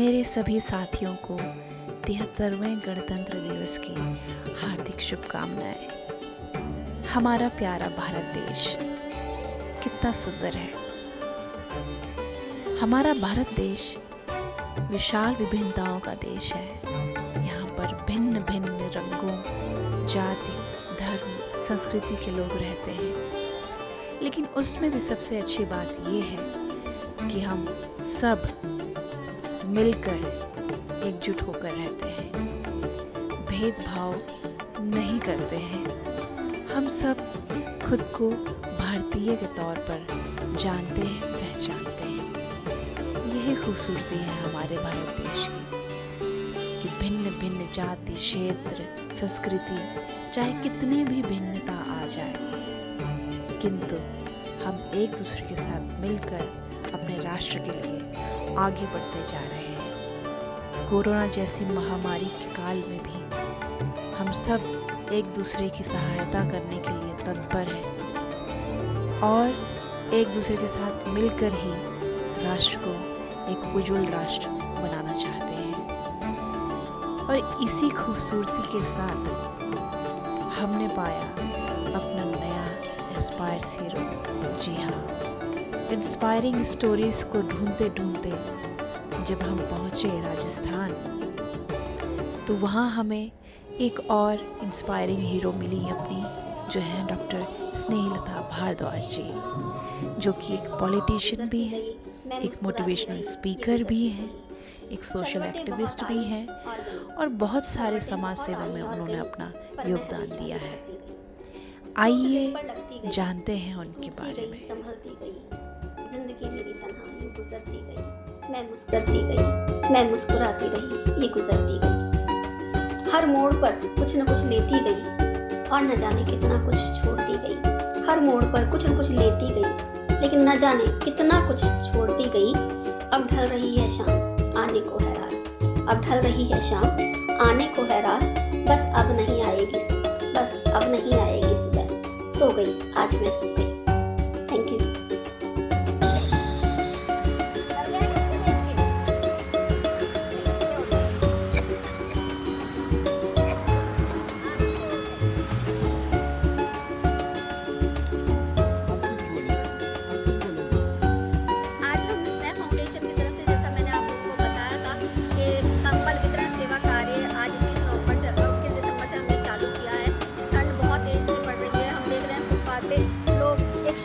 मेरे सभी साथियों को 73वें गणतंत्र दिवस की हार्दिक शुभकामनाएं। हमारा प्यारा भारत देश कितना सुंदर है। हमारा भारत देश विशाल विभिन्नताओं का देश है। यहाँ पर भिन्न भिन्न रंगों, जाति, धर्म, संस्कृति के लोग रहते हैं, लेकिन उसमें भी सबसे अच्छी बात ये है कि हम सब मिलकर एकजुट होकर रहते हैं, भेदभाव नहीं करते हैं। हम सब खुद को भारतीय के तौर पर जानते हैं, पहचानते हैं। यही खूबसूरती है हमारे भारत देश की कि भिन्न भिन्न जाति, क्षेत्र, संस्कृति चाहे कितनी भी भिन्नता आ जाए, किंतु हम एक दूसरे के साथ मिलकर अपने राष्ट्र के लिए आगे बढ़ते जा रहे हैं। कोरोना जैसी महामारी के काल में भी हम सब एक दूसरे की सहायता करने के लिए तत्पर हैं और एक दूसरे के साथ मिलकर ही राष्ट्र को एक उज्जवल राष्ट्र बनाना चाहते हैं। और इसी खूबसूरती के साथ हमने पाया अपना नया इंस्पायर्स हीरो। जी हाँ, इंस्पायरिंग स्टोरीज को ढूंढते ढूंढते जब हम पहुंचे राजस्थान, तो वहाँ हमें एक और इंस्पायरिंग हीरो मिली अपनी, जो है डॉक्टर स्नेहलता भारद्वाज जी, जो कि एक पॉलिटिशियन भी है, एक मोटिवेशनल स्पीकर भी हैं, एक सोशल एक्टिविस्ट भी हैं और बहुत सारे समाज सेवा में उन्होंने अपना योगदान दिया है। आइए जानते हैं उनके बारे में। जिंदगी मेरी तन्हाई गुजरती गई, मैं मुस्कुराती गई, मैं मुस्कुराती रही, ये गुजरती गई। हर मोड़ पर कुछ न कुछ लेती गई और न जाने कितना कुछ छोड़ती गई। हर मोड़ पर कुछ न कुछ लेती गई, लेकिन न जाने कितना कुछ छोड़ती गई। अब ढल रही है शाम, आने को है रात। अब ढल रही है शाम, आने को है रात। बस अब नहीं आएगी सुबह, बस अब नहीं आएगी सुबह। सो गई आज मैं, सो गई। Thank you.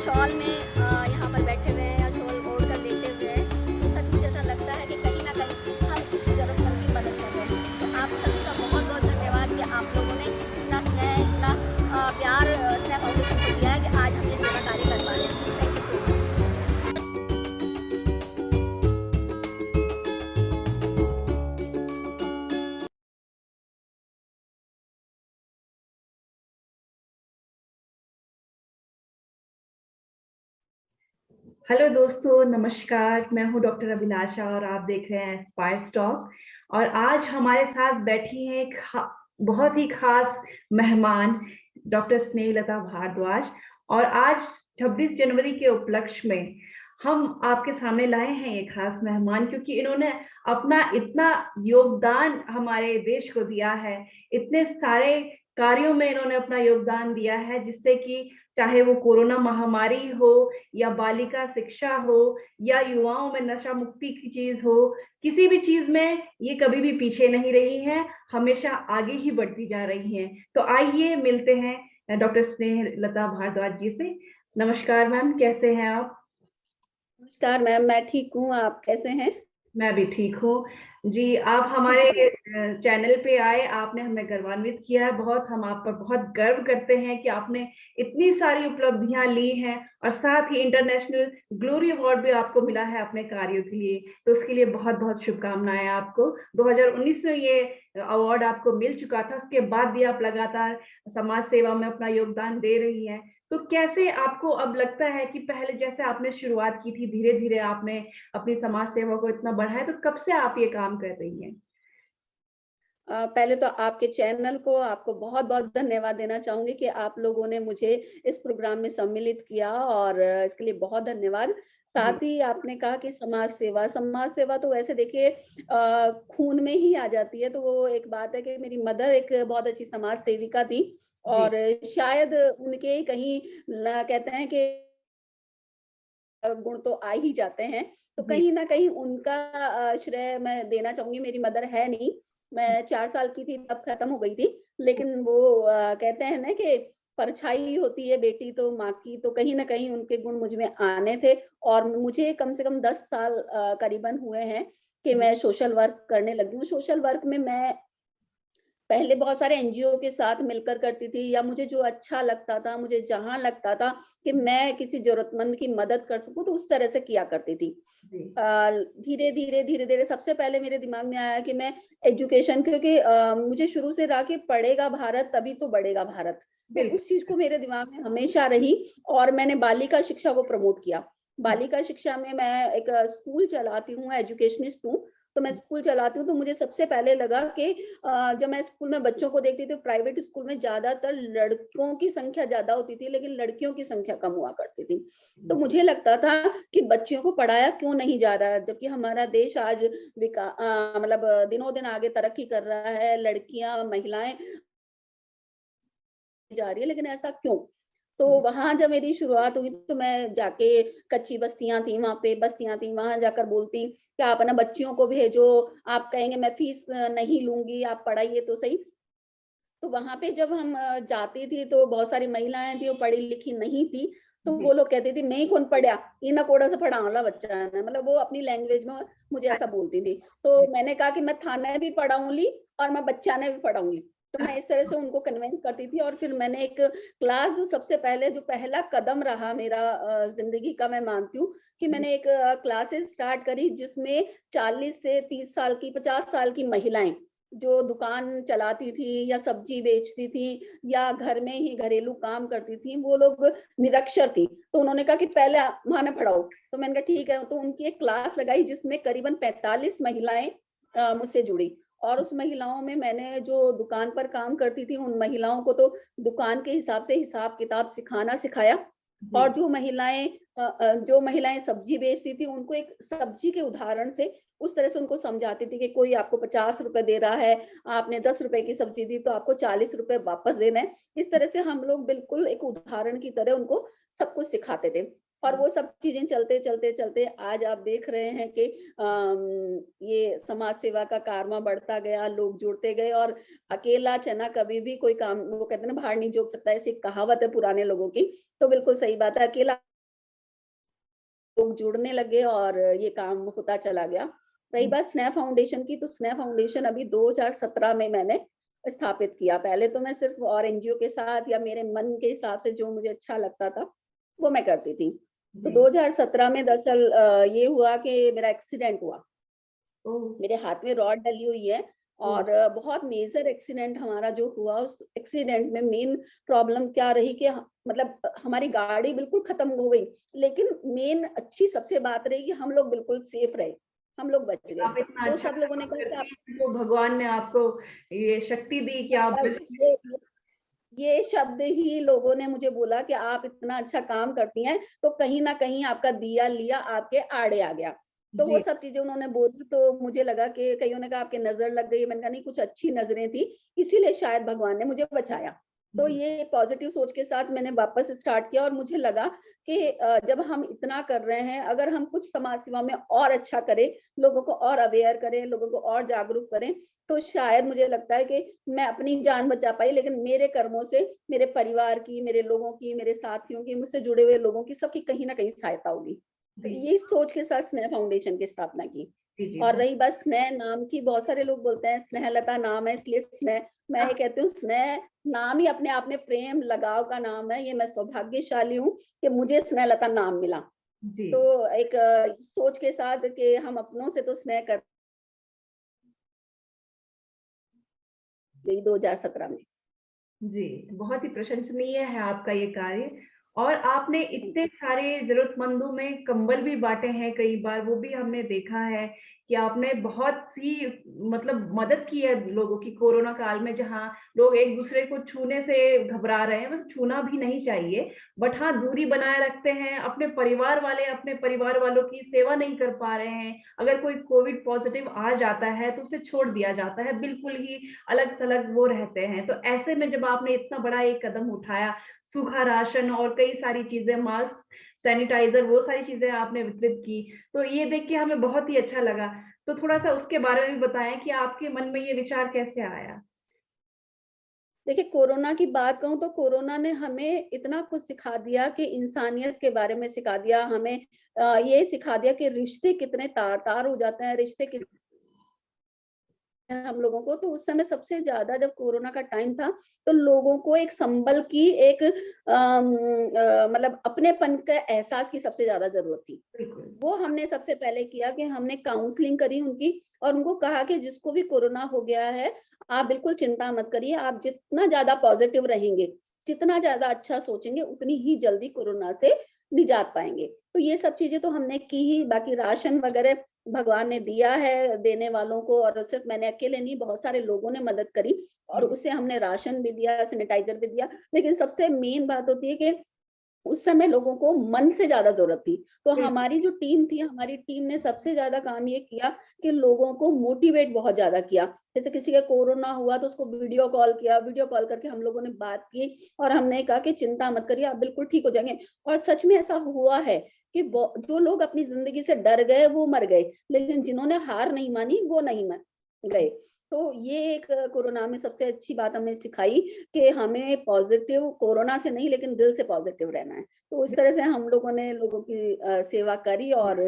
शॉल में यहाँ पर बैठे हुए हैं या शॉल ओढ़ कर लेटे हुए हैं, तो सचमुच ऐसा लगता है कि कहीं ना कहीं हम किसी ज़रूरतमंद की मदद कर रहे हैं। तो आप सभी का बहुत बहुत धन्यवाद कि आप लोगों ने इतना स्नेह, इतना प्यार स्नेह फाउंडेशन को दिया है कि आज हम ये सेवा कार्य कर पा रहे हैं। Thank you so much. Hello दोस्तों, नमस्कार। मैं हूं डॉक्टर अभिलाषा और आप देख रहे हैं इंस्पायर टॉक। और आज हमारे साथ बैठी हैं एक बहुत ही खास मेहमान, डॉक्टर स्नेहलता भारद्वाज। और आज 26 जनवरी के उपलक्ष्य में हम आपके सामने लाए हैं ये खास मेहमान, क्योंकि इन्होंने अपना इतना योगदान हमारे देश को दिया है। इतने सारे कार्यों में इन्होंने अपना योगदान दिया है, जिससे कि चाहे वो कोरोना महामारी हो या बालिका शिक्षा हो या युवाओं में नशा मुक्ति की चीज हो, किसी भी चीज में ये कभी भी पीछे नहीं रही हैं, हमेशा आगे ही बढ़ती जा रही हैं। तो आइए मिलते हैं डॉक्टर स्नेहलता भारद्वाज जी से। नमस्कार मैम, कैसे हैं आप? नमस्कार मैम, मैं ठीक हूँ। आप कैसे हैं? मैं भी ठीक हूँ जी। आप हमारे चैनल पे आए, आपने हमें गौरवान्वित किया है बहुत। हम आप पर बहुत गर्व करते हैं कि आपने इतनी सारी उपलब्धियां ली हैं और साथ ही इंटरनेशनल ग्लोरी अवार्ड भी आपको मिला है अपने कार्यों के लिए। तो उसके लिए बहुत बहुत शुभकामनाएं आपको। 2019 में ये अवार्ड आपको मिल चुका था, उसके बाद भी आप लगातार समाज सेवा में अपना योगदान दे रही हैं। तो कैसे आपको अब लगता है कि पहले जैसे आपने शुरुआत की थी, धीरे धीरे आपने अपनी समाज सेवा को इतना बढ़ाया, तो कब से आप ये काम कर रही हैं? पहले तो आपके चैनल को आपको बहुत-बहुत धन्यवाद देना चाहूँगी कि आप लोगों ने मुझे इस प्रोग्राम में सम्मिलित किया और इसके लिए बहुत धन्यवाद। जी, साथ ही आपने कहा कि समाज सेवा तो वैसे देखिए खून में ही आ जाती है, तो वो एक बात है कि मेरी मदर एक बहुत अच्छी समाज सेविका थी जी, और शायद उनके ही कहीं कहते हैं कि गुण तो आ ही जाते हैं, तो जी, कहीं न कहीं उनका श्रेय मैं देना चाहूँगी। मेरी मदर है नहीं, मैं 4 साल की थी तब खत्म हो गई थी। लेकिन वो कहते हैं ना कि परछाई होती है बेटी तो माँ की, तो कहीं न कहीं उनके गुण मुझ में आने थे और मुझे कम से कम 10 साल करीबन हुए हैं कि जी, मैं सोशल वर्क करने लगी हूँ। सोशल वर्क में मैं पहले बहुत सारे एनजीओ के साथ मिलकर करती थी या मुझे जो अच्छा लगता था, मुझे जहाँ लगता था कि मैं किसी ज़रूरतमंद की मदद कर सकूँ, तो उस तरह से किया करती थी। जी, धीरे-धीरे सबसे पहले मेरे दिमाग में आया कि मैं एजुकेशन क्योंकि मुझे शुरू से रहा कि पढ़ेगा भारत तभी तो बढ़ेगा भारत। तो बिल्कुल, उस चीज़ को मेरे दिमाग में हमेशा रही और मैंने बालिका शिक्षा को प्रमोट किया। बालिका शिक्षा में मैं एक स्कूल चलाती हूँ, एजुकेशनिस्ट हूँ, तो मैं स्कूल चलाती हूँ, तो मुझे सबसे पहले लगा कि जब मैं स्कूल में बच्चों को देखती थी, प्राइवेट स्कूल में ज़्यादातर लड़कों की संख्या ज़्यादा होती थी, लेकिन लड़कियों की संख्या कम हुआ करती थी। तो जी, मुझे लगता था कि बच्चियों को पढ़ाया क्यों नहीं जा रहा है, जबकि हमारा देश आज मतलब दिनों-दिन आगे तरक्की कर रहा है, लड़कियाँ, महिलाएँ जा रही है, लेकिन ऐसा क्यों? तो जी, वहाँ जब मेरी शुरुआत हुई तो मैं जाके कच्ची बस्तियाँ थी, वहाँ पे बस्तियाँ थी, वहाँ जाकर बोलती कि आप है ना बच्चियों को भेजो, आप कहेंगे मैं फीस नहीं लूँगी, आप पढ़ाइए तो सही। तो वहाँ पे जब हम जाती थी तो बहुत सारी महिलाएँ थी, वो पढ़ी-लिखी नहीं थी, तो जी, वो लोग कहती थी, "मैं ही कौन पढ़या, इना कोड़ा से पढ़ावला बच्चा ने।" मतलब वो अपनी लैंग्वेज में मुझे ऐसा बोलती थी। तो मैंने कहा कि मैं थाने भी पढ़ाऊँगी और मैं बच्चा ने भी पढ़ाऊँगी। तो मैं इस तरह से उनको कन्विंस करती थी और फिर मैंने एक क्लास जो सबसे पहले जो पहला कदम रहा मेरा ज़िंदगी का मैं मानती हूँ कि जी, मैंने एक क्लासेस स्टार्ट करी जिसमें 40 से 30 साल की, 50 साल की महिलाएँ जो दुकान चलाती थी या सब्जी बेचती थी या घर में ही घरेलू काम करती थी, वो लोग निरक्षर थी। तो उन्होंने कहा कि पहले माने पढ़ाओ। तो मैंने कहा ठीक है, तो उनकी एक क्लास लगाई जिसमें करीबन 45 महिलाएँ मुझसे जुड़ी और उस महिलाओं में मैंने जो दुकान पर काम करती थी, उन महिलाओं को तो दुकान के हिसाब से हिसाब-किताब सिखाना सिखाया जी, और जो महिलाएँ सब्जी बेचती थी, उनको एक सब्जी के उदाहरण से उस तरह से उनको समझाती थी कि कोई आपको ₹50 दे रहा है, आपने ₹10 की सब्जी दी तो आपको ₹40 वापस देना है। इस तरह से हम लोग बिल्कुल एक उदाहरण की तरह उनको सब कुछ सिखाते थे। और वो सब चीज़ें चलते आज आप देख रहे हैं कि ये समाज सेवा का कारवां बढ़ता गया, लोग जुड़ते गए और अकेला चना कभी भी कोई काम वो कहते हैं ना बाहर नहीं जोक सकता, ऐसी कहावत है पुराने लोगों की। तो बिल्कुल सही बात है, अकेला लोग जुड़ने लगे और ये काम होता चला गया। रही बात स्नेह फाउंडेशन की, तो स्नेह फाउंडेशन अभी 2017 में मैंने स्थापित किया। पहले तो मैं सिर्फ़ और एनजीओ के साथ या मेरे मन के हिसाब से जो मुझे अच्छा लगता था, वो मैं करती थी। तो जी, 2017 में दरअसल ये हुआ कि मेरा एक्सीडेंट हुआ। ओह! मेरे हाथ में रॉड डली हुई है ओह! और बहुत मेजर एक्सीडेंट हमारा जो हुआ उस एक्सीडेंट में मेन प्रॉब्लम क्या रही कि मतलब हमारी गाड़ी बिल्कुल खत्म हो गई लेकिन मेन अच्छी सबसे बात रही कि हम लोग बिल्कुल सेफ रहे, हम लोग बच गए। आप इतना तो अच्छा सब लोगों ने काम कहा कि करती आप हैं, तो भगवान ने आपको ये शक्ति दी कि आप बच ये ये ये शब्द ही लोगों ने मुझे बोला कि आप इतना अच्छा काम करती हैं, तो कहीं न कहीं आपका दिया लिया आपके आड़े आ गया। तो वो जी, सब चीज़ें उन्होंने बोली तो मुझे लगा कि कइयों ने कहा आपकी नज़र लग गई है, मैंने कहा नहीं कुछ अच्छी नज़रें थी, इसीलिए शायद भगवान ने मुझे बचाया। तो जी, ये पॉज़िटिव सोच के साथ मैंने वापस स्टार्ट किया और मुझे लगा कि जब हम इतना कर रहे हैं, अगर हम कुछ समाज सेवा में और अच्छा करें, लोगों को और अवेयर करें, लोगों को और जागरूक करें, तो शायद मुझे लगता है कि मैं अपनी जान बचा पाई लेकिन मेरे कर्मों से मेरे परिवार की, मेरे लोगों की, मेरे साथियों की, मुझसे जुड़े हुए लोगों की सबकी कहीं न कहीं सहायता होगी। तो जी, ये सोच के साथ स्नेह फाउंडेशन की स्थापना की। जी, जी, और रही बात स्नेह नाम की, बहुत सारे लोग बोलते हैं स्नेहलता नाम है इसलिए स्नेह, मैं ये कहती हूँ स्नेह नाम ही अपने आप में प्रेम, लगाव का नाम है। ये मैं सौभाग्यशाली हूँ कि मुझे स्नेहलता नाम मिला। जी, तो एक सोच के साथ कि हम अपनों से तो स्नेह कर गई 2017 में। जी, बहुत ही प्रशंसनीय है आपका ये कार्य और आपने इतने सारे जरूरतमंदों में कंबल भी बांटे हैं कई बार, वो भी हमने देखा है कि आपने बहुत सी मतलब मदद की है लोगों की कोरोना काल में, जहाँ लोग एक दूसरे को छूने से घबरा रहे हैं, बस छूना भी नहीं चाहिए, बट हाँ दूरी बनाए रखते हैं। अपने परिवार वाले अपने परिवार वालों की सेवा नहीं कर पा रहे हैं, अगर कोई कोविड पॉजिटिव आ जाता है तो उसे छोड़ दिया जाता है, बिल्कुल ही अलग थलग वो रहते हैं। तो ऐसे में जब आपने इतना बड़ा एक कदम उठाया, सूखा राशन और कई सारी चीजें, मास्क, सैनिटाइजर, वो सारी चीजें आपने वितरित की, तो ये देख के हमें बहुत ही अच्छा लगा। तो थोड़ा सा उसके बारे में भी बताएं कि आपके मन में ये विचार कैसे आया। देखिए, कोरोना की बात कहूँ तो कोरोना ने हमें इतना कुछ सिखा दिया कि इंसानियत के बारे में सिखा दिया हमें, ये सिखा दिया कि रिश्ते कितने तार तार हो जाते हैं, रिश्ते हम लोगों को। तो उस समय सबसे ज्यादा जब कोरोना का टाइम था, तो लोगों को एक संबल की, एक मतलब अपनेपन का एहसास की सबसे ज्यादा जरूरत थी। बिल्कुल। वो हमने सबसे पहले किया कि हमने काउंसलिंग करी उनकी, और उनको कहा कि जिसको भी कोरोना हो गया है, आप बिल्कुल चिंता मत करिए, आप जितना ज्यादा पॉजिटिव रहेंगे, जितना ज्यादा अच्छा सोचेंगे, उतनी ही जल्दी कोरोना से निजात पाएंगे। तो ये सब चीजें तो हमने की ही। बाकी राशन वगैरह भगवान ने दिया है देने वालों को, और सिर्फ मैंने अकेले नहीं, बहुत सारे लोगों ने मदद करी, और उससे हमने राशन भी दिया, सैनिटाइजर भी दिया। लेकिन सबसे मेन बात होती है कि उस समय लोगों को मन से ज्यादा जरूरत थी। तो बिल्कुल। हमारी जो टीम थी, हमारी टीम ने सबसे ज्यादा काम ये किया कि लोगों को मोटिवेट बहुत ज्यादा किया। जैसे किसी का कोरोना हुआ तो उसको वीडियो कॉल किया, वीडियो कॉल करके हम लोगों ने बात की, और हमने कहा कि चिंता मत करिए, आप बिल्कुल ठीक हो जाएंगे। और सच में ऐसा हुआ है कि जो लोग अपनी जिंदगी से डर गए वो मर गए, लेकिन जिन्होंने हार नहीं मानी वो नहीं मर गए। तो ये एक कोरोना में सबसे अच्छी बात हमने सिखाई कि हमें पॉजिटिव, कोरोना से नहीं लेकिन दिल से पॉजिटिव रहना है। तो इस तरह से हम लोगों ने लोगों की सेवा करी, और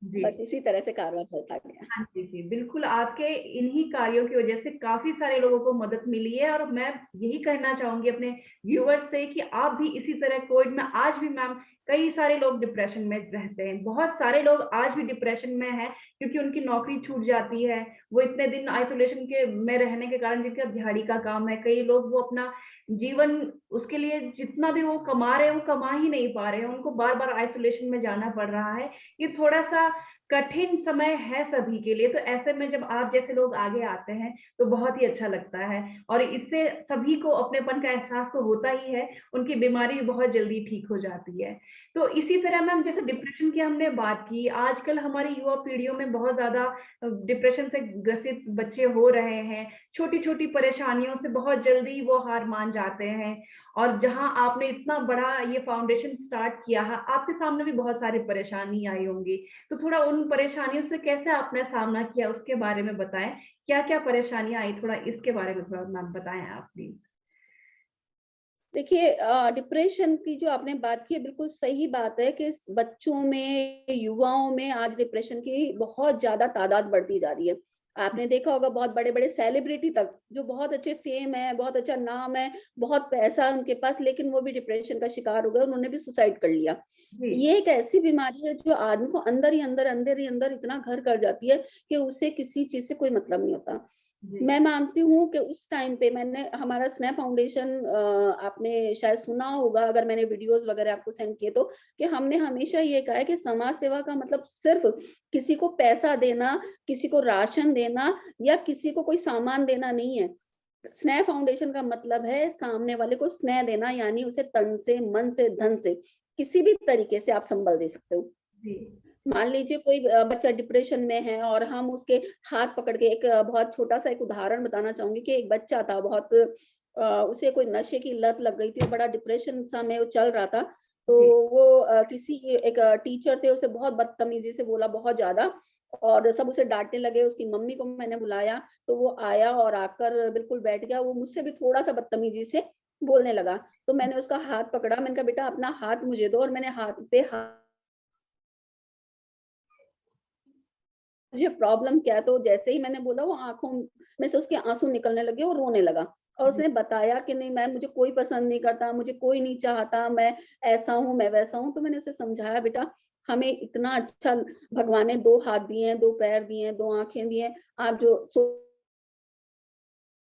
जी। बस इसी तरह से कारवां चलता गया। हाँ जी, जी, बिल्कुल आपके इन्हीं कार्यों की वजह से काफ़ी सारे लोगों को मदद मिली है, और मैं यही कहना चाहूँगी अपने व्यूअर्स से कि आप भी इसी तरह कोविड में, आज भी मैम कई सारे लोग डिप्रेशन में रहते हैं, बहुत सारे लोग आज भी डिप्रेशन में हैं क्योंकि उनकी नौकरी छूट जाती है, वो इतने दिन आइसोलेशन के में रहने के कारण, जिनका दिहाड़ी का काम है, कई लोग वो अपना जीवन, उसके लिए जितना भी वो कमा रहे हैं, वो कमा ही नहीं पा रहे हैं, उनको बार-बार आइसोलेशन में जाना पड़ रहा है। ये थोड़ा-सा कठिन समय है सभी के लिए, तो ऐसे में जब आप जैसे लोग आगे आते हैं तो बहुत ही अच्छा लगता है, और इससे सभी को अपनेपन का एहसास तो होता ही है, उनकी बीमारी भी बहुत जल्दी ठीक हो जाती है। तो इसी तरह मैम, जैसे डिप्रेशन की हमने बात की, आजकल हमारी युवा पीढ़ियों में बहुत ज़्यादा डिप्रेशन से ग्रसित बच्चे हो रहे हैं, छोटी-छोटी परेशानियों से बहुत जल्दी वो हार मान जाते हैं, और जहाँ आपने इतना बड़ा ये फाउंडेशन स्टार्ट किया है, आपके सामने भी बहुत सारी परेशानी आई होंगी। तो थोड़ा उन परेशानियों से कैसे आपने सामना किया, उसके बारे में बताएँ? क्या-क्या परेशानियाँ आई, थोड़ा इसके बारे में थोड़ा मैम बताएँ आप प्लीज़? देखिए, डिप्रेशन की जो आपने बात की है, बिल्कुल सही बात है कि बच्चों में, युवाओं में आज डिप्रेशन की बहुत ज्यादा तादाद बढ़ती जा रही है। आपने देखा होगा बहुत बड़े बड़े सेलिब्रिटी तक, जो बहुत अच्छे फेम है, बहुत अच्छा नाम है, बहुत पैसा है उनके पास, लेकिन वो भी डिप्रेशन का शिकार हो गए, उन्होंने भी सुसाइड कर लिया। जी, ये एक ऐसी बीमारी है जो आदमी को अंदर ही अंदर, अंदर ही अंदर इतना घर कर जाती है कि उसे किसी चीज से कोई मतलब नहीं होता। जी, मैं मानती हूँ कि उस टाइम पे मैंने हमारा स्नैप फाउंडेशन, आपने शायद सुना होगा, अगर मैंने वीडियोस वगैरह आपको सेंड किए तो, कि हमने हमेशा ये कहा है कि समाज सेवा का मतलब सिर्फ किसी को पैसा देना, किसी को राशन देना, या किसी को कोई सामान देना नहीं है। स्नेह फाउंडेशन का मतलब है सामने वाले को स्नेह देना, यानी उसे तन से, मन से, धन से, किसी भी तरीके से आप संबल दे सकते हो। जी, मान लीजिए कोई बच्चा डिप्रेशन में है, और हम उसके हाथ पकड़ के, एक बहुत छोटा सा एक उदाहरण बताना चाहूंगी कि एक बच्चा था, बहुत उसे कोई नशे की लत लग गई थी, बड़ा डिप्रेशन सा में वो चल रहा था। तो जी, वो किसी एक टीचर थे, उसे बहुत बदतमीजी से बोला, बहुत ज्यादा, और सब उसे डांटने लगे। उसकी मम्मी को मैंने बुलाया, तो वो आया और आकर बिल्कुल बैठ गया। वो मुझसे भी थोड़ा सा बदतमीजी से बोलने लगा, तो मैंने उसका हाथ पकड़ा, मैंने कहा बेटा अपना हाथ मुझे दो, और मैंने हाथ पे हाथ, मुझे प्रॉब्लम क्या है? तो जैसे ही मैंने बोला, वो आँखों में से उसके आँसू निकलने लगे और रोने लगा, और जी, उसने बताया कि नहीं मैम, मुझे कोई पसंद नहीं करता, मुझे कोई नहीं चाहता, मैं ऐसा हूँ, मैं वैसा हूँ। तो मैंने उसे समझाया, बेटा हमें इतना अच्छा भगवान ने 2 हाथ दिए हैं, 2 पैर दिए हैं, 2 आँखें दी हैं, आप जो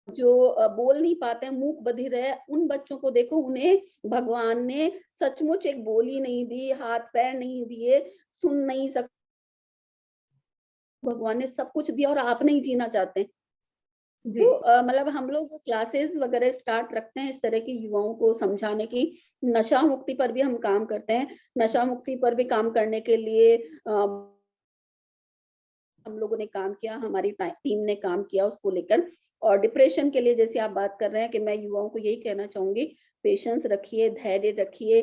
जो बोल नहीं पाते हैं, मूक बधिर है, उन बच्चों को देखो, उन्हें भगवान ने सचमुच एक बोली नहीं दी, हाथ पैर नहीं दिए, सुन नहीं सक भगवान ने सब कुछ दिया और आप नहीं जीना चाहते हैं। जी तो मतलब हम लोग क्लासेस वगैरह स्टार्ट रखते हैं इस तरह की युवाओं को समझाने की। नशा मुक्ति पर भी हम काम करते हैं। नशा मुक्ति पर भी काम करने के लिए हम लोगों ने काम किया, हमारी टीम ने काम किया उसको लेकर। और डिप्रेशन के लिए जैसे आप बात कर रहे हैं, कि मैं युवाओं को यही कहना चाहूंगी, पेशेंस रखिए, धैर्य रखिए।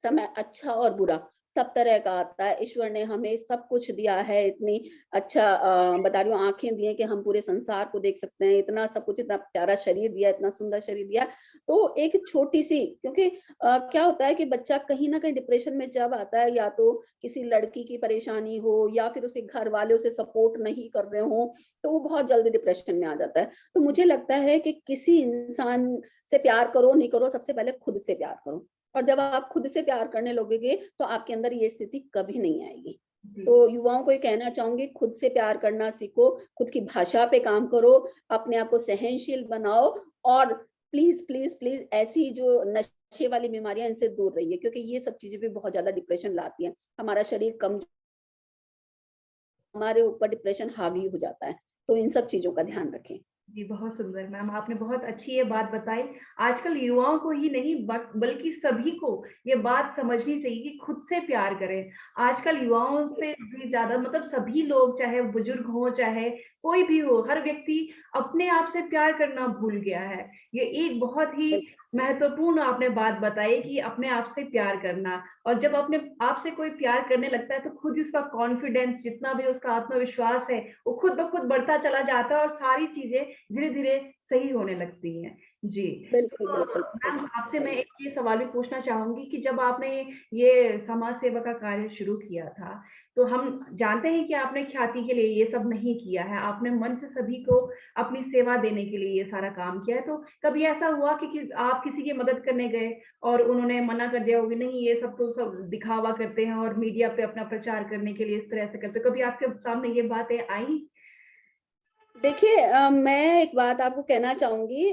समय अच्छा और बुरा सब तरह का आता है। ईश्वर ने हमें सब कुछ दिया है, इतनी अच्छा बता रही हूँ, आंखें दी हैं कि हम पूरे संसार को देख सकते हैं, इतना सब कुछ, इतना प्यारा शरीर दिया, इतना सुंदर शरीर दिया। तो एक छोटी सी, क्योंकि क्या होता है कि बच्चा कहीं ना कहीं डिप्रेशन में जब आता है, या तो किसी लड़की की परेशानी हो, या फिर उसके घर वाले उसे सपोर्ट नहीं कर रहे हो, तो वो बहुत जल्दी डिप्रेशन में आ जाता है। तो मुझे लगता है कि किसी इंसान से प्यार करो नहीं करो, सबसे पहले खुद से प्यार करो। और जब आप खुद से प्यार करने लगोगे तो आपके अंदर ये स्थिति कभी नहीं आएगी। जी तो युवाओं को ये कहना चाहूंगी, खुद से प्यार करना सीखो, खुद की भाषा पे काम करो, अपने आप को सहनशील बनाओ, और प्लीज प्लीज प्लीज ऐसी जो नशे वाली बीमारियां, इनसे दूर रहिए, क्योंकि ये सब चीजें भी बहुत ज्यादा डिप्रेशन लाती हैं। हमारा शरीर कम, हमारे ऊपर डिप्रेशन हावी हो जाता है। तो इन सब चीजों का ध्यान रखें। जी, बहुत सुंदर मैम, आपने बहुत अच्छी ये बात बताई। आजकल युवाओं को ही नहीं बल्कि सभी को ये बात समझनी चाहिए कि खुद से प्यार करें। आजकल युवाओं से भी ज्यादा, मतलब सभी लोग, चाहे बुजुर्ग हो चाहे कोई भी हो, हर व्यक्ति अपने आप से प्यार करना भूल गया है। ये एक बहुत ही महत्वपूर्ण आपने बात बताई कि अपने आप से प्यार करना। और जब अपने आप से कोई प्यार करने लगता है तो खुद उसका कॉन्फिडेंस, जितना भी उसका आत्मविश्वास है, वो खुद ब खुद बढ़ता चला जाता है और सारी चीजें धीरे धीरे सही होने लगती हैं। जी। बिल्कुल तो बिल्कुल मैम, आपसे मैं सही। एक ये सवाल भी पूछना चाहूंगी कि जब आपने ये समाज सेवा का कार्य शुरू किया था, तो हम जानते हैं कि आपने ख्याति के लिए ये सब नहीं किया है, आपने मन से सभी को अपनी सेवा देने के लिए ये सारा काम किया है। तो कभी ऐसा हुआ कि आप किसी की मदद करने गए और उन्होंने मना कर दिया होगा, नहीं ये सब तो सब दिखावा करते हैं और मीडिया पे अपना प्रचार करने के लिए इस तरह से करते हैं, कभी आपके सामने ये बातें आई? देखिए, मैं एक बात आपको कहना चाहूंगी,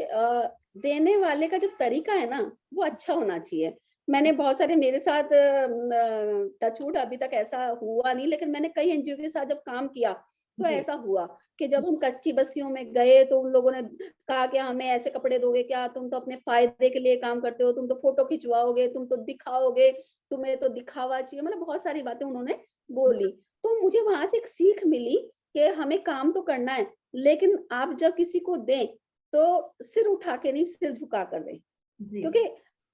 देने वाले का जो तरीका है ना, वो अच्छा होना चाहिए। मैंने बहुत सारे, मेरे साथ टचवुड अभी तक ऐसा हुआ नहीं, लेकिन मैंने कई एनजीओ के साथ जब काम किया तो जी ऐसा हुआ कि जब हम कच्ची बस्तियों में गए तो उन लोगों ने कहा कि हमें ऐसे कपड़े दोगे क्या, तुम तो अपने फायदे के लिए काम करते हो, तुम तो फोटो खिंचवाओगे, तुम तो दिखाओगे, तुम्हें तो दिखावा चाहिए, मतलब बहुत सारी बातें उन्होंने बोली। तो मुझे वहां से एक सीख मिली कि हमें काम तो करना है, लेकिन आप जब किसी को दें तो सिर उठा के नहीं, सिर झुका कर दें। जी क्योंकि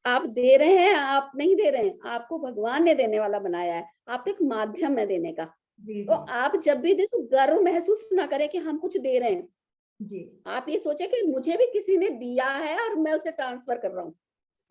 आप दे रहे हैं, आप नहीं दे रहे हैं, आपको भगवान ने देने वाला बनाया है, आप तो एक माध्यम है देने का। जी तो जी आप जब भी दे तो गर्व महसूस ना करें कि हम कुछ दे रहे हैं। जी। आप ये सोचे कि मुझे भी किसी ने दिया है और मैं उसे ट्रांसफर कर रहा हूँ,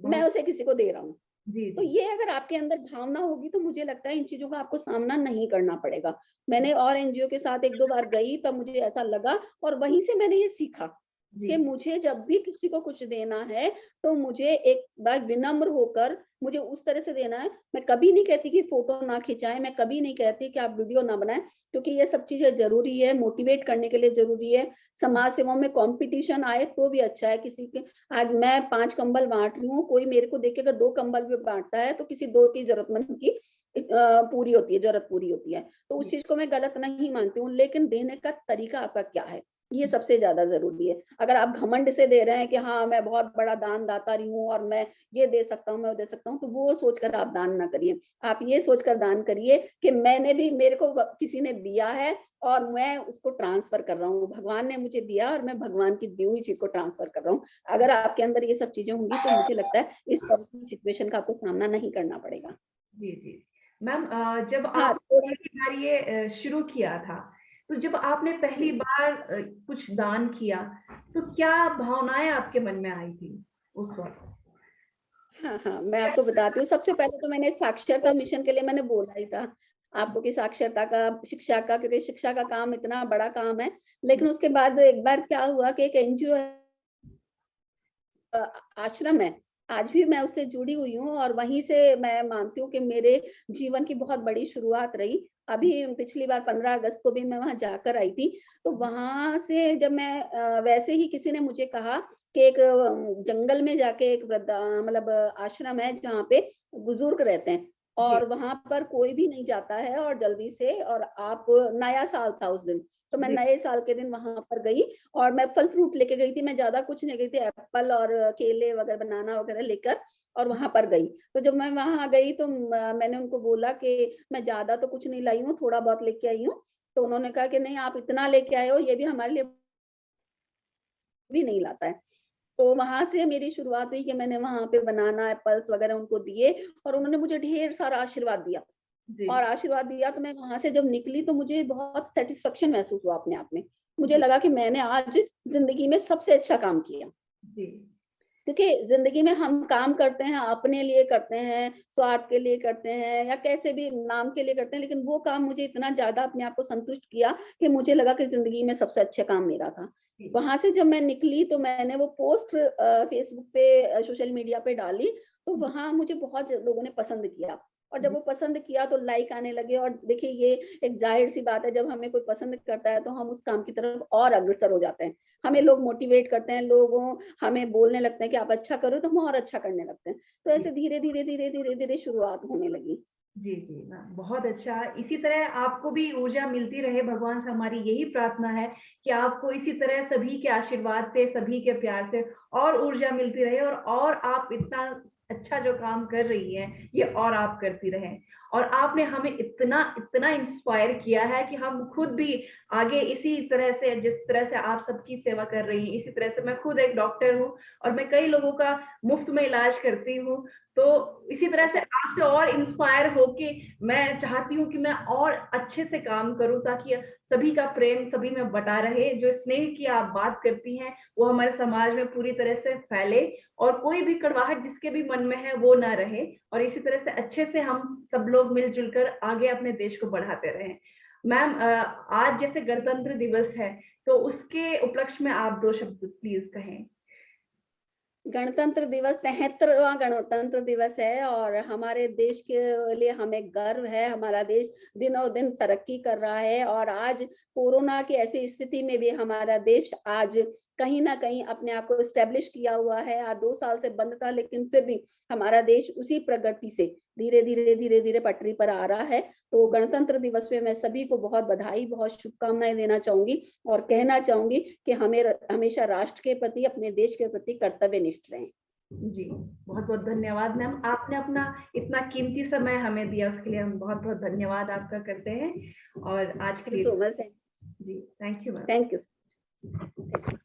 मैं बहुत। उसे किसी को दे रहा हूँ। जी तो जी ये अगर आपके अंदर भावना होगी तो मुझे लगता है इन चीजों का आपको सामना नहीं करना पड़ेगा। मैंने और एनजीओ के साथ एक दो बार गई, तब मुझे ऐसा लगा, और वहीं से मैंने ये सीखा जी कि मुझे जब भी किसी को कुछ देना है तो मुझे एक बार विनम्र होकर मुझे उस तरह से देना है। मैं कभी नहीं कहती कि फोटो ना खिंचाएं, मैं कभी नहीं कहती कि आप वीडियो ना बनाएं, क्योंकि ये सब चीजें जरूरी है, मोटिवेट करने के लिए जरूरी है। समाज सेवा में कंपटीशन आए तो भी अच्छा है। किसी के, आज मैं 5 कंबल बांट रही हूँ, कोई मेरे को देख के अगर 2 कंबल भी बांटता है तो किसी 2 की जरूरतमंद की पूरी होती है, जरूरत पूरी होती है। तो उस जी चीज को मैं गलत नहीं मानती हूँ, लेकिन देने का तरीका आपका क्या है, ये सबसे ज्यादा जरूरी है। अगर आप घमंड से दे रहे हैं कि हाँ मैं बहुत बड़ा दान दाता रही हूँ और मैं ये दे सकता हूँ, मैं वो दे सकता हूँ, तो वो सोचकर आप दान ना करिए। आप ये सोचकर दान करिए कि मैंने भी, मेरे को किसी ने दिया है और मैं उसको ट्रांसफर कर रहा हूँ, भगवान ने मुझे दिया और मैं भगवान की दी हुई चीज को ट्रांसफर कर रहा हूँ। अगर आपके अंदर ये सब चीजें होंगी तो मुझे लगता है इस तरह की सिचुएशन का आपको सामना नहीं करना पड़ेगा। जी जी। मैम, जब हाँ, आप थोड़ा पहली बार ये शुरू किया था, तो जब आपने पहली जी। बार कुछ दान किया, तो क्या भावनाएं आपके मन में आई थी उस वक्त? हाँ हाँ, मैं आपको बताती हूँ। सबसे पहले तो मैंने साक्षरता मिशन के लिए मैंने बोला ही था आपको कि साक्षरता का, शिक्षा का, क्योंकि शिक्षा का काम इतना बड़ा काम है। लेकिन उसके बाद एक बार क्या हुआ कि एक एनजीओ आश्रम है, आज भी मैं उससे जुड़ी हुई हूँ और वहीं से मैं मानती हूँ कि मेरे जीवन की बहुत बड़ी शुरुआत रही। अभी पिछली बार 15 अगस्त को भी मैं वहां जाकर आई थी। तो वहां से जब मैं वैसे ही किसी ने मुझे कहा कि एक जंगल में जाके एक मतलब आश्रम है जहाँ पे बुजुर्ग रहते हैं और वहां पर कोई भी नहीं जाता है और जल्दी से, और आप नया साल था उस दिन, तो मैं जी। नए साल के दिन वहां पर गई और मैं फल फ्रूट लेके गई थी। मैं ज्यादा कुछ नहीं गई थी, एप्पल और केले वगैरह बनाना वगैरह लेकर और वहां पर गई। तो जब मैं वहां गई तो मैंने उनको बोला कि मैं ज्यादा तो कुछ नहीं लाई हूँ, थोड़ा बहुत लेके आई हूँ। तो उन्होंने कहा कि नहीं, आप इतना लेके आए हो, ये भी हमारे लिए भी नहीं लाता है। तो वहां से मेरी शुरुआत हुई कि मैंने वहां पे बनाना एप्पल्स वगैरह उनको दिए और उन्होंने मुझे ढेर सारा आशीर्वाद दिया। जी। और आशीर्वाद दिया तो मैं वहां से जब निकली तो मुझे बहुत सेटिस्फेक्शन महसूस हुआ अपने आप में। मुझे जी। लगा कि मैंने आज जिंदगी में सबसे अच्छा काम किया। जी। क्योंकि जिंदगी में हम काम करते हैं, अपने लिए करते हैं, स्वार्थ के लिए करते हैं या कैसे भी नाम के लिए करते हैं, लेकिन वो काम मुझे इतना ज्यादा अपने आप को संतुष्ट किया कि मुझे लगा कि जिंदगी में सबसे अच्छा काम मेरा था। जी। वहां से जब मैं निकली तो मैंने वो पोस्ट फेसबुक पे, सोशल मीडिया पे डाली। तो वहां मुझे बहुत लोगों ने पसंद किया और जब वो पसंद किया तो लाइक आने लगे। और देखिए, ये एक जाहिर सी बात है, जब हमें कोई पसंद करता है तो हम उस काम की तरफ और अग्रसर हो जाते हैं। हमें लोग मोटिवेट करते हैं, लोगों हमें बोलने लगते हैं कि आप अच्छा करो, तो हम और अच्छा करने लगते हैं। तो ऐसे धीरे धीरे धीरे धीरे धीरे शुरुआत होने लगी। जी, जी, ना बहुत अच्छा। इसी तरह आपको भी ऊर्जा मिलती रहे, भगवान से हमारी यही प्रार्थना है कि आपको इसी तरह सभी के आशीर्वाद से, सभी के प्यार से और ऊर्जा मिलती रहे और आप इतना अच्छा जो काम कर रही हैं, ये और आप करती रहें। और आपने हमें इतना इतना इंस्पायर किया है कि हम खुद भी आगे इसी तरह से, जिस तरह से आप सबकी सेवा कर रही हैं, इसी तरह से मैं खुद एक डॉक्टर हूँ और मैं कई लोगों का मुफ्त में इलाज करती हूँ। तो इसी तरह से आपसे और इंस्पायर होके मैं चाहती हूँ कि मैं और अच्छे से काम करूँ ताकि सभी का प्रेम सभी में बटा रहे। जो स्नेह की आप बात करती हैं वो हमारे समाज में पूरी तरह से फैले और कोई भी कड़वाहट जिसके भी मन में है वो ना रहे और इसी तरह से अच्छे से हम सब लोग मिलजुल कर आगे अपने देश को बढ़ाते रहें। मैम, आज जैसे गणतंत्र दिवस है तो उसके उपलक्ष्य में आप 2 शब्द प्लीज कहें। गणतंत्र दिवस 73वां गणतंत्र दिवस है और हमारे देश के लिए हमें गर्व है। हमारा देश दिनों दिन तरक्की कर रहा है और आज कोरोना की ऐसी स्थिति में भी हमारा देश आज कहीं ना कहीं अपने आप को स्टेब्लिश किया हुआ है। आज 2 साल से बंद था, लेकिन फिर भी हमारा देश उसी प्रगति से धीरे धीरे धीरे धीरे पटरी पर आ रहा है। तो गणतंत्र दिवस पे मैं सभी को बहुत बधाई, बहुत शुभकामनाएं देना चाहूंगी और कहना चाहूंगी कि हमें हमेशा राष्ट्र के प्रति, अपने देश के प्रति कर्तव्यनिष्ठ रहें। जी, बहुत बहुत धन्यवाद मैम। आपने अपना इतना कीमती समय हमें दिया, उसके लिए हम बहुत बहुत धन्यवाद आपका करते हैं। और आज के लिए सो मच। जी, thank you ma'am. Thank you.